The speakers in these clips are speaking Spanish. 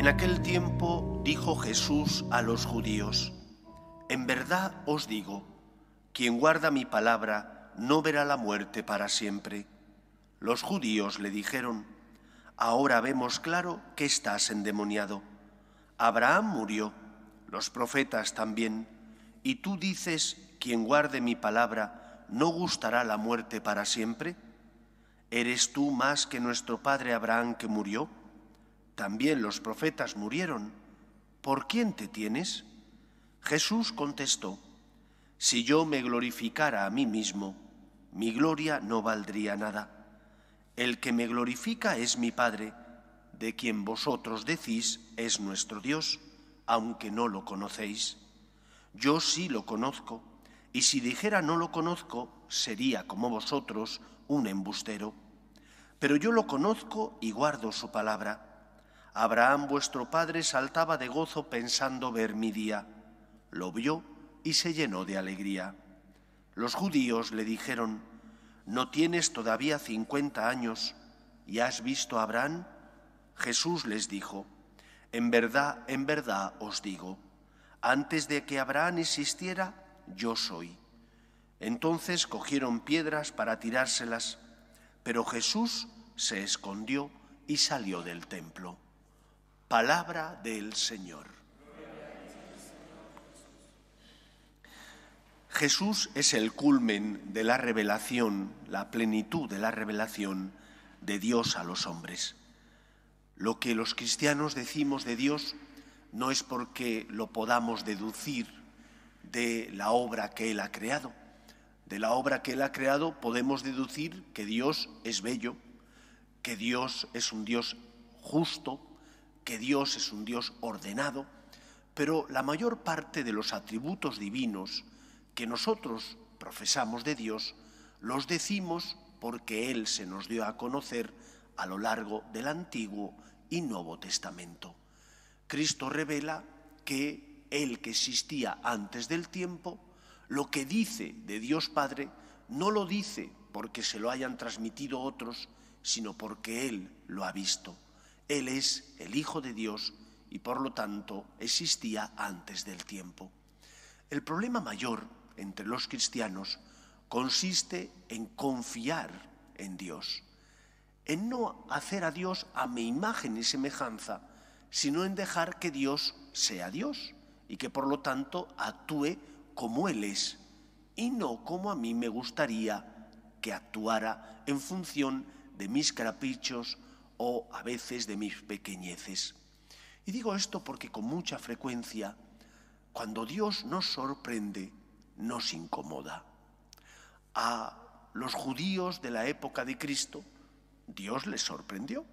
En aquel tiempo dijo Jesús a los judíos: En verdad os digo, quien guarda mi palabra no verá la muerte para siempre. Los judíos le dijeron: Ahora vemos claro que estás endemoniado. Abraham murió, los profetas también, y tú dices: quien guarde mi palabra no gustará la muerte para siempre. ¿Eres tú más que nuestro padre Abraham, que murió? También los profetas murieron. ¿Por quién te tienes? Jesús contestó: Si yo me glorificara a mí mismo, mi gloria no valdría nada. El que me glorifica es mi Padre, de quien vosotros decís es nuestro Dios, aunque no lo conocéis. Yo sí lo conozco, y si dijera no lo conozco, sería como vosotros, un embustero. Pero yo lo conozco y guardo su palabra. Abraham vuestro padre saltaba de gozo pensando ver mi día. Lo vio y se llenó de alegría. Los judíos le dijeron: ¿No tienes todavía 50 años y has visto a Abraham? Jesús les dijo: en verdad os digo, antes de que Abraham existiera, yo soy. Entonces cogieron piedras para tirárselas, pero Jesús se escondió y salió del templo. Palabra del Señor. Jesús es el culmen de la revelación, la plenitud de la revelación de Dios a los hombres. Lo que los cristianos decimos de Dios no es porque lo podamos deducir de la obra que Él ha creado. De la obra que Él ha creado podemos deducir que Dios es bello, que Dios es un Dios justo, que Dios es un Dios ordenado, pero la mayor parte de los atributos divinos que nosotros profesamos de Dios los decimos porque Él se nos dio a conocer a lo largo del Antiguo y Nuevo Testamento. Cristo revela que Él, que existía antes del tiempo, lo que dice de Dios Padre no lo dice porque se lo hayan transmitido otros, sino porque Él lo ha visto. Él es el Hijo de Dios y por lo tanto existía antes del tiempo. El problema mayor entre los cristianos consiste en confiar en Dios, en no hacer a Dios a mi imagen y semejanza, sino en dejar que Dios sea Dios y que por lo tanto actúe como Él es y no como a mí me gustaría que actuara en función de mis caprichos o a veces de mis pequeñeces. Y digo esto porque con mucha frecuencia, cuando Dios nos sorprende, nos incomoda. A los judíos de la época de Cristo, Dios les sorprendió.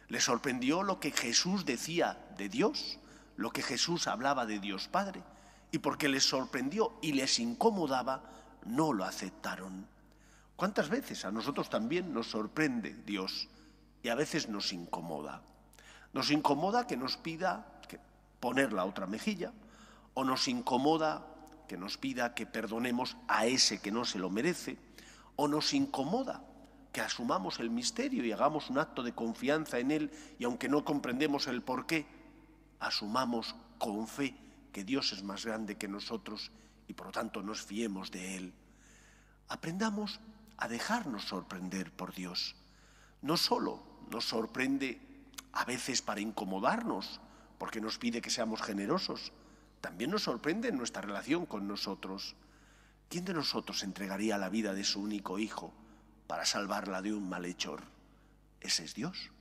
Les sorprendió lo que Jesús decía de Dios, lo que Jesús hablaba de Dios Padre. Y porque les sorprendió y les incomodaba, no lo aceptaron. ¿Cuántas veces a nosotros también nos sorprende Dios y a veces nos incomoda? Nos incomoda que nos pida poner la otra mejilla, o nos incomoda que nos pida que perdonemos a ese que no se lo merece, o nos incomoda que asumamos el misterio y hagamos un acto de confianza en Él y aunque no comprendemos el porqué, asumamos con fe que Dios es más grande que nosotros y por lo tanto nos fiemos de Él. Aprendamos a dejarnos sorprender por Dios. No solo nos sorprende a veces para incomodarnos, porque nos pide que seamos generosos, también nos sorprende en nuestra relación con nosotros. ¿Quién de nosotros entregaría la vida de su único hijo para salvarla de un malhechor? Ese es Dios,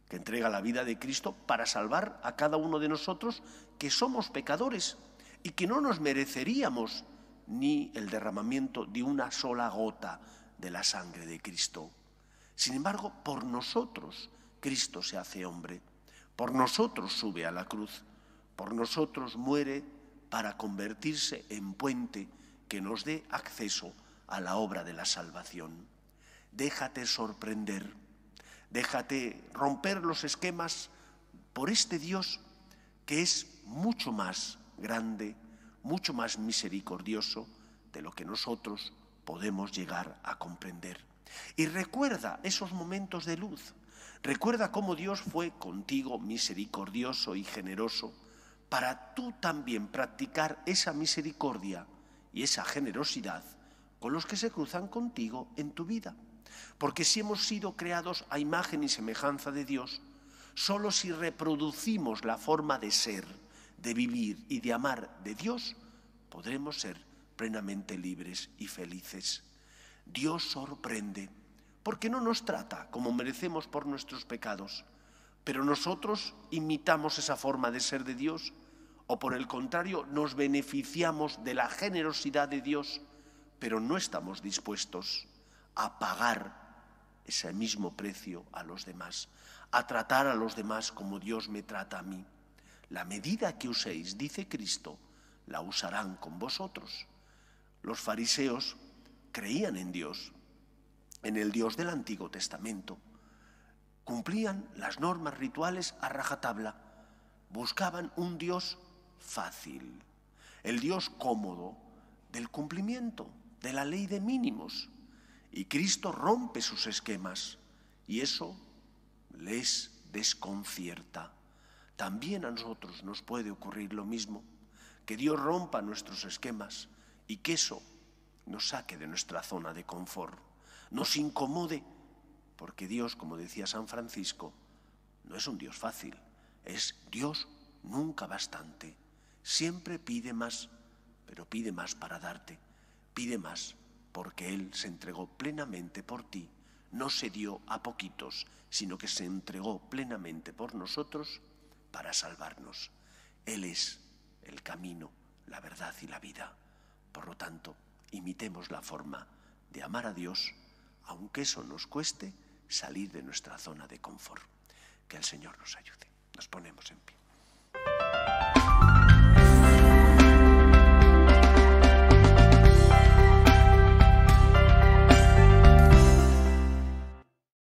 que entrega la vida de Cristo para salvar a cada uno de nosotros que somos pecadores y que no nos mereceríamos ni el derramamiento de una sola gota de la sangre de Cristo. Sin embargo, por nosotros Cristo se hace hombre, por nosotros sube a la cruz, por nosotros muere para convertirse en puente que nos dé acceso a la obra de la salvación. Déjate sorprender, déjate romper los esquemas por este Dios que es mucho más grande, mucho más misericordioso de lo que nosotros podemos llegar a comprender. Y recuerda esos momentos de luz, Recuerda cómo Dios fue contigo misericordioso y generoso para tú también practicar esa misericordia y esa generosidad con los que se cruzan contigo en tu vida. Porque si hemos sido creados a imagen y semejanza de Dios, solo si reproducimos la forma de ser, de vivir y de amar de Dios, podremos ser plenamente libres y felices. Dios sorprende, porque no nos trata como merecemos por nuestros pecados, pero nosotros imitamos esa forma de ser de Dios, o por el contrario nos beneficiamos de la generosidad de Dios, pero no estamos dispuestos a pagar ese mismo precio a los demás, a tratar a los demás como Dios me trata a mí. La medida que uséis, dice Cristo, la usarán con vosotros. Los fariseos creían en Dios, en el Dios del Antiguo Testamento. Cumplían las normas rituales a rajatabla. Buscaban un Dios fácil, el Dios cómodo del cumplimiento, de la ley de mínimos. Y Cristo rompe sus esquemas y eso les desconcierta. También a nosotros nos puede ocurrir lo mismo, que Dios rompa nuestros esquemas y que eso nos saque de nuestra zona de confort, nos incomode, porque Dios, como decía San Francisco, no es un Dios fácil, es Dios nunca bastante. Siempre pide más, pero pide más para darte, pide más porque Él se entregó plenamente por ti, no se dio a poquitos, sino que se entregó plenamente por nosotros para salvarnos. Él es el camino, la verdad y la vida. Por lo tanto, imitemos la forma de amar a Dios, aunque eso nos cueste salir de nuestra zona de confort. Que el Señor nos ayude. Nos ponemos en pie.